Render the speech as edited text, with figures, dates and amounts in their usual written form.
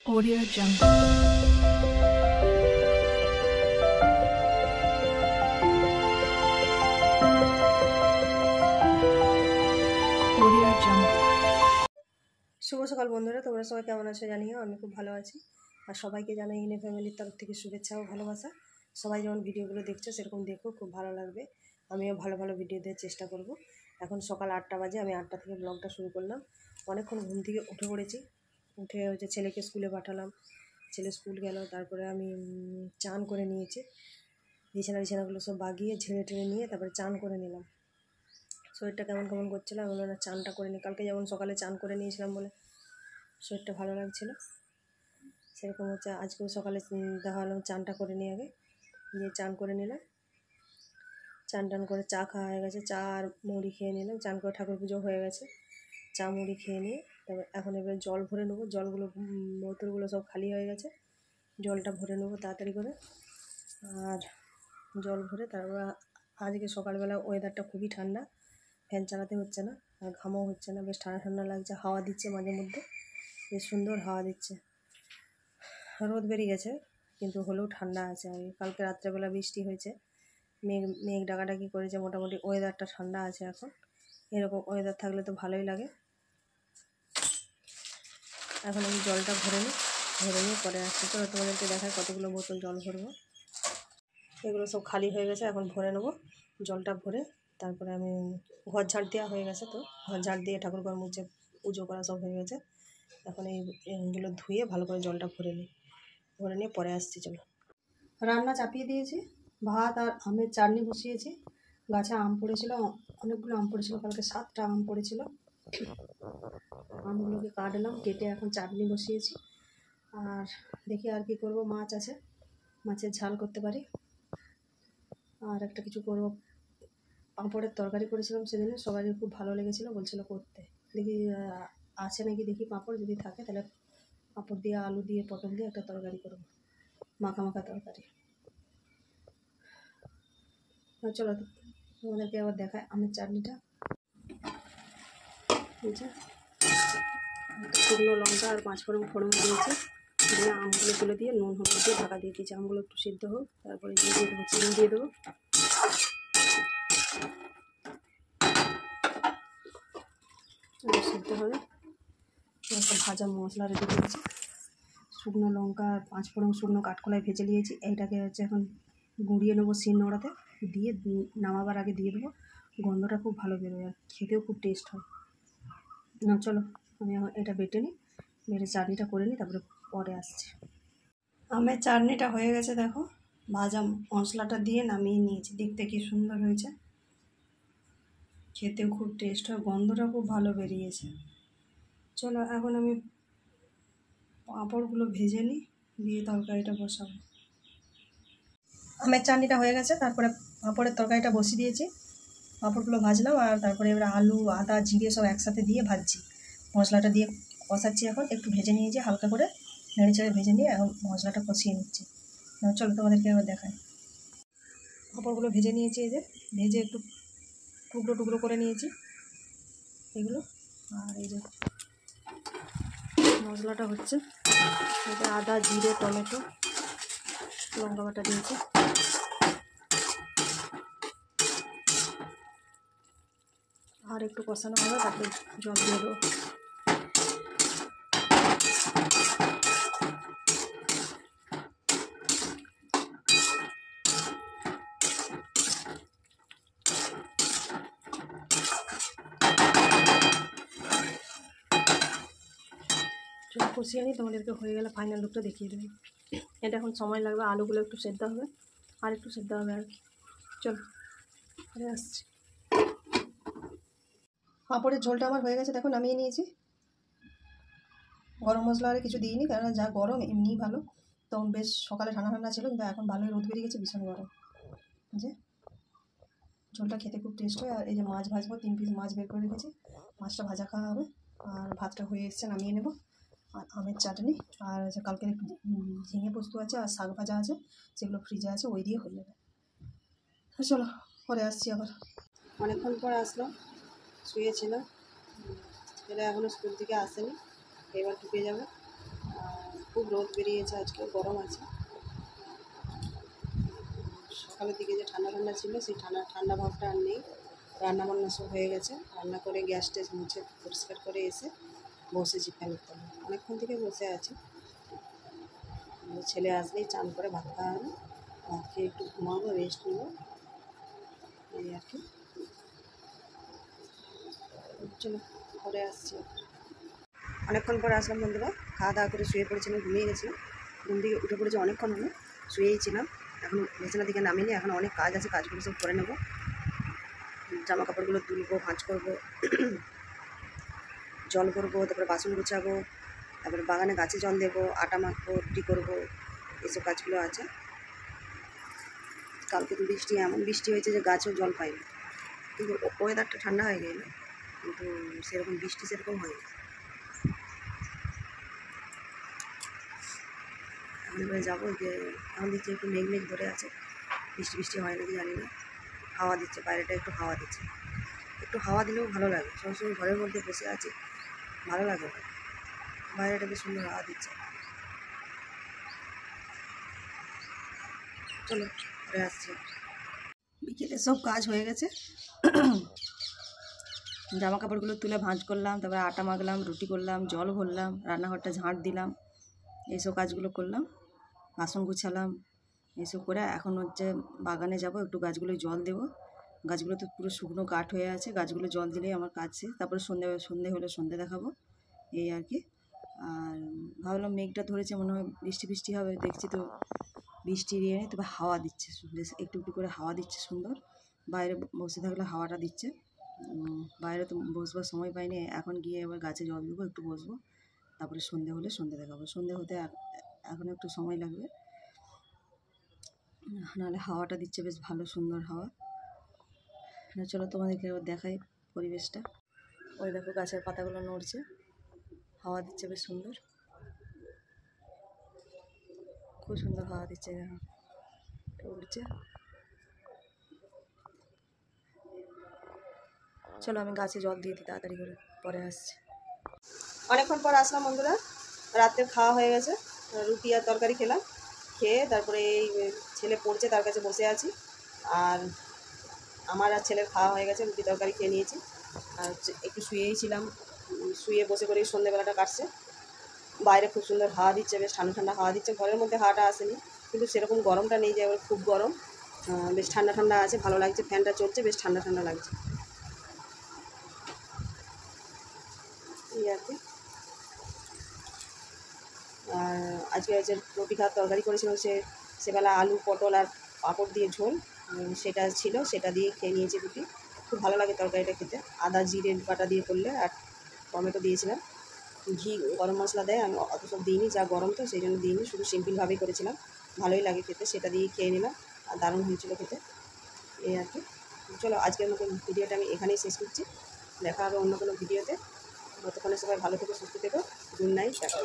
Audio Jungle. Audio Jungle. শুভ সকাল বন্ধুরা, তোমরা সবাই কেমন আছো জানিও। আমি খুব ভালো আছি। আর সবাইকে জানাই ইনে ফ্যামিলির তরফ থেকে শুভেচ্ছা ও ভালোবাসা। সবাই যেমন ভিডিওগুলো দেখছো সেরকম দেখো, খুব ভালো লাগবে। আমিও ভালো ভালো ভিডিও দেওয়ার চেষ্টা করব। এখন সকাল 8টা বাজে, আমি 8টা থেকে ব্লগটা শুরু করলাম। অনেকক্ষণ ঘুম থেকে উঠে পড়েছি। উঠে হচ্ছে ছেলেকে স্কুলে পাঠালাম, ছেলে স্কুল গেল। তারপরে আমি চান করে নিয়েছি, বিছানাগুলো সব বাগিয়ে ঝেড়ে টেড়ে নিয়ে তারপরে চান করে নিলাম। শরীরটা কেমন কেমন করছিলো, আমি বললাম না চানটা করে নিই। কালকে যেমন সকালে চান করে নিয়েছিলাম বলে শরীরটা ভালো লাগছিলো, সেরকম হচ্ছে আজকেও সকালে দেখা হলো চানটা করে নিয়ে আগে দিয়ে চান করে নিলাম। চান টান করে চা খাওয়া হয়ে গেছে, চা আর মুড়ি খেয়ে নিলাম। চান করে ঠাকুর পুজো হয়ে গেছে, চা মুড়ি খেয়ে নিয়ে তারপর এখন এবার জল ভরে নেবো। জলগুলো বোতলগুলো সব খালি হয়ে গেছে, জলটা ভরে নেবো তাড়াতাড়ি করে। আর জল ভরে তারপর আজকে সকালবেলা ওয়েদারটা খুবই ঠান্ডা, ফ্যান চালাতে হচ্ছে না আর ঘামও হচ্ছে না, বেশ ঠান্ডা ঠান্ডা লাগছে। হাওয়া দিচ্ছে মাঝে মধ্যে, বেশ সুন্দর হাওয়া দিচ্ছে। রোদ বেরিয়ে গেছে কিন্তু হলেও ঠান্ডা আছে। আর কালকে রাত্রেবেলা বৃষ্টি হয়েছে, মেঘ ডাকাডাকি করেছে, মোটামুটি ওয়েদারটা ঠান্ডা আছে এখন। এরকম ওয়েদার থাকলে তো ভালোই লাগে। এখন আমি জলটা ভরে নিয়ে পরে আসছি। চলো তোমাদেরকে দেখায় কতগুলো বোতল জল ভরবো। এগুলো সব খালি হয়ে গেছে, এখন ভরে নেবো। জলটা ভরে তারপরে আমি ঘর ঝাড় দেওয়া হয়ে গেছে, তো ঘর ঝাড় দিয়ে ঠাকুর ঘর মুছে পুজো করা সব হয়ে গেছে। এখন এইগুলো ধুয়ে ভালো করে জলটা ভরে নিয়ে পরে আসছি। চলো, রান্না চাপিয়ে দিয়েছি, ভাত আর আমের চাটনি বসিয়েছি। গাছে আম পড়েছিল, অনেকগুলো আম পড়েছিল, কালকে 7টা আম পড়েছিল। আমগুলোকে কাটলাম, কেটে এখন চাটনি বসিয়েছি। আর দেখি আর কি করব, মাছ আছে, মাছের ঝাল করতে পারি। আর একটা কিছু করব, পাঁপড়ের তরকারি করেছিলাম সেদিনে, সবারই খুব ভালো লেগেছিলো, বলছিল করতে। দেখি আছে নাকি, দেখি পাঁপড় যদি থাকে তাহলে পাঁপড় দিয়ে আলু দিয়ে পটল দিয়ে একটা তরকারি করবো, মাখা মাখা তরকারি। চলো তোমাদেরকে আবার দেখায় আমের চাটনিটা। শুকনো লঙ্কা আর 5 ফোড়ন দিয়েছি, দিয়ে আমগুলো তুলে দিয়ে নুন হলুদ দিয়ে ঢাকা দিয়ে দিয়েছি। আমগুলো একটু সিদ্ধ হোক, তারপরে দিয়ে দেবো চিনি, দিয়ে দেবো। সিদ্ধ হবে, একটা ভাজা মশলা রেডি করেছি। শুকনো লঙ্কা আর 5 ফোড়ন শুকনো কাঠকলায় ভেজে নিয়েছি। এইটাকে হচ্ছে এখন গুঁড়িয়ে নেবো শিল নোড়াতে, দিয়ে নামাবার আগে দিয়ে দেবো। গন্ধটা খুব ভালো বেরোয় আর খেতেও খুব টেস্ট হয়। না চলো আমি এখন এটা বেটে নিই, বেটে চাটনিটা করে নিই, তারপরে পরে আসছি। আমের চাটনিটা হয়ে গেছে, দেখো ভাজা মশলাটা দিয়ে নামিয়ে নিয়েছি। দেখতে কি সুন্দর হয়েছে, খেতেও খুব টেস্ট হয়, গন্ধটা খুব ভালো বেরিয়েছে। চলো এখন আমি পাঁপড়গুলো ভেজে নিই, দিয়ে তরকারিটা বসাবো। আমের চাটনিটা হয়ে গেছে, তারপরে পাঁপড়ের তরকারিটা বসিয়ে দিয়েছি। পাঁপড়গুলো ভাজলাম আর তারপরে এবার আলু আদা জিরে সব একসাথে দিয়ে ভাজছি, মশলাটা দিয়ে কষাচ্ছি। এখন একটু ভেজে নিয়েছি, হালকা করে নেড়ে চেড়ে ভেজে নিয়ে এখন মশলাটা কষিয়ে নিচ্ছি। চলো তোমাদেরকে এবার দেখাই। পাঁপড়গুলো ভেজে নিয়েছি, এই যে ভেজে একটু টুকরো টুকরো করে নিয়েছি এগুলো। আর এই যে মশলাটা হচ্ছে, এটা আদা জিরে টমেটো লঙ্কা বাটা দিয়েছি। আর একটু কষানো হবে, তারপরে জল দিয়ে দেবো। চল কষিয়ে নিই, তোমাদেরকে হয়ে গেলে ফাইনাল লুকটা দেখিয়ে দেবে। এটা এখন সময় লাগবে, আলুগুলো একটু সেদ্ধ হবে, আর একটু সেদ্ধ হবে আর কি। চলো পরে আসছি। পাঁপড়ের ঝোলটা আমার হয়ে গেছে, দেখো নামিয়ে নিয়েছি। গরম মশলা আর কিছু দিইনি, কারণ যা গরম এমনিই ভালো। তখন বেশ সকালে ঠান্ডা ঠান্ডা ছিল, কিন্তু এখন ভালোই রোদ বেরিয়ে গেছে, ভীষণ গরম। যে ঝোলটা খেতে খুব টেস্ট হয়। আর এই যে মাছ ভাজবো, 3 পিস মাছ বের করে রেখেছি, মাছটা ভাজা খাওয়া হবে। আর ভাতটা হয়ে এসছে, নামিয়ে নেব। আর আমের চাটনি আর যে কালকে ঝিঙে পোস্ত আছে আর শাক ভাজা আছে, সেগুলো ফ্রিজে আছে, ওই দিয়ে হয়ে যাবে। চলো পরে আসছি আবার। অনেকক্ষণ পর আসলাম, শুয়েছিলাম। ছেলে এখনও স্কুল থেকে আসেনি, এবার ঢুকে যাবে। খুব রোদ বেরিয়েছে, আজকে গরম আছে। সকালের দিকে যে ঠান্ডা ঠান্ডা ছিল সেই ঠান্ডা ঠান্ডা ভাবটা আর নেই। রান্না বান্না সব হয়ে গেছে, রান্না করে গ্যাস ট্যাস মুছে পরিষ্কার করে এসে বসেছি ফ্যানের তলে। অনেকক্ষণ থেকে বসে আছি। ছেলে আসলেই চান করে ভাত খাওয়ানো, ভাত খেয়ে একটু ঘুমাবো, রেস্ট নেবো, এই আর কি। চলো পরে আসছি। অনেকক্ষণ পরে আসলাম বন্ধুরা, খাওয়া দাওয়া করে শুয়ে পড়েছিলাম, ঘুমিয়ে গেছিলাম। ঘুম থেকে উঠে পড়েছি অনেকক্ষণ হলো, শুয়েই ছিলাম। এখন বিছানা দিকে নামিনি, এখন অনেক কাজ আছে, কাজগুলো সব করে নেবো। জামা কাপড়গুলো তুলবো, ভাঁজ করবো, জল করবো, তারপরে বাসন গুছাবো, তারপরে বাগানে গাছে জল দেবো, আটা মাখবো, রুটি করবো, এইসব কাজগুলো আছে। কালকে তো বৃষ্টি, এমন বৃষ্টি হয়েছে যে গাছেও জল পায়নি, কিন্তু ওয়েদারটা ঠান্ডা হয়ে গেল, কিন্তু সেরকম বৃষ্টি সেরকম হয়নি। এখন এবারে যাবো, যে এখন দেখছি একটু মেঘ মেঘ ধরে আছে, বৃষ্টি বৃষ্টি হয় নাকি জানি না। হাওয়া দিচ্ছে, বাইরেটা একটু হাওয়া দিচ্ছে, একটু হাওয়া দিলেও ভালো লাগে। সবসময় ঘরের মধ্যে বসে আছি, ভালো লাগে না। বাইরেটা বেশ সুন্দর হাওয়া দিচ্ছে। চলো পরে আসছি। বিকেলে সব কাজ হয়ে গেছে, জামা কাপড়গুলো তুলে ভাঁজ করলাম, তারপরে আটা মাখলাম, রুটি করলাম, জল ভরলাম, রান্নাঘরটা ঝাঁট দিলাম, এইসব কাজগুলো করলাম, বাসন গুছালাম। এইসব করে এখন হচ্ছে বাগানে যাব, একটু গাছগুলো জল দেবো। গাছগুলো তো পুরো শুকনো কাঠ হয়ে আছে, গাছগুলো জল দিলেই আমার কাজ শেষ। তারপরে সন্ধে হলে সন্ধে দেখাবো, এই আর কি। আর ভাবলাম মেঘটা ধরেছে, মনে হয় বৃষ্টি বৃষ্টি হবে, দেখছি তো বৃষ্টি দিয়ে নেই, তবে হাওয়া দিচ্ছে, বেশ একটু একটু করে হাওয়া দিচ্ছে সুন্দর। বাইরে বসে থাকলে হাওয়াটা দিচ্ছে, বাইরে তো বসবার সময় পাইনি। এখন গিয়ে এবার গাছে জল দেবো, একটু বসবো, তারপরে সন্ধে হলে সন্ধে দেখাবো। সন্ধে হতে এখন একটু সময় লাগবে, নাহলে হাওয়াটা দিচ্ছে বেশ ভালো সুন্দর হাওয়া। চলো তোমাদেরকে এবার দেখাই পরিবেশটা। ওই দেখো গাছের পাতাগুলো নড়ছে, হাওয়া দিচ্ছে বেশ সুন্দর, খুব সুন্দর হাওয়া দিচ্ছে, দেখো উড়ছে। চলো আমি গাছে জল দিয়ে দিই তাড়াতাড়ি করে, পরে আসছি। অনেকক্ষণ পর আসলাম বন্ধুরা, রাতের খাওয়া হয়ে গেছে, রুটি আর তরকারি খেলাম। খেয়ে তারপরে এই ছেলে পড়ছে, তার কাছে বসে আছি। আর আমার আর ছেলের খাওয়া হয়ে গেছে, রুটি তরকারি খেয়ে নিয়েছি। আর একটু শুয়েই ছিলাম, শুয়ে বসে করেই সন্ধ্যেবেলাটা কাটছে। বাইরে খুব সুন্দর হাওয়া দিচ্ছে, বেশ ঠান্ডা ঠান্ডা হাওয়া দিচ্ছে। ঘরের মধ্যে হাওয়াটা আসেনি, কিন্তু সেরকম গরমটা নেই যে এবার খুব গরম, বেশ ঠান্ডা ঠান্ডা আছে, ভালো লাগছে। ফ্যানটা চলছে, বেশ ঠান্ডা ঠান্ডা লাগছে, এই আর কি। আর আজকে হচ্ছে রুটি খাওয়ার তরকারি করেছিল, সেবেলা আলু পটল আর পাঁপড় দিয়ে ঝোল, সেটা ছিল, সেটা দিয়ে খেয়ে নিয়েছি রুটি। খুব ভালো লাগে তরকারিটা খেতে, আদা জিরে বাটা দিয়ে করলে, আর টমেটো দিয়েছিলাম, ঘি গরম মশলা দেয়, আমি অত সব দিইনি, যা গরম তো সেই জন্য দিইনি, শুধু সিম্পলভাবেই করেছিলাম, ভালোই লাগে খেতে। সেটা দিয়ে খেয়ে নিলাম, আর দারুণ হয়েছিল খেতে, এই আর কি। চলো আজকের মতো ভিডিওটা আমি এখানেই শেষ করছি, দেখা হবে অন্য কোনো ভিডিওতে। ততক্ষণে সবাই ভালো থেকো, সুস্থ থেকো, গুড নাইট, দেখা।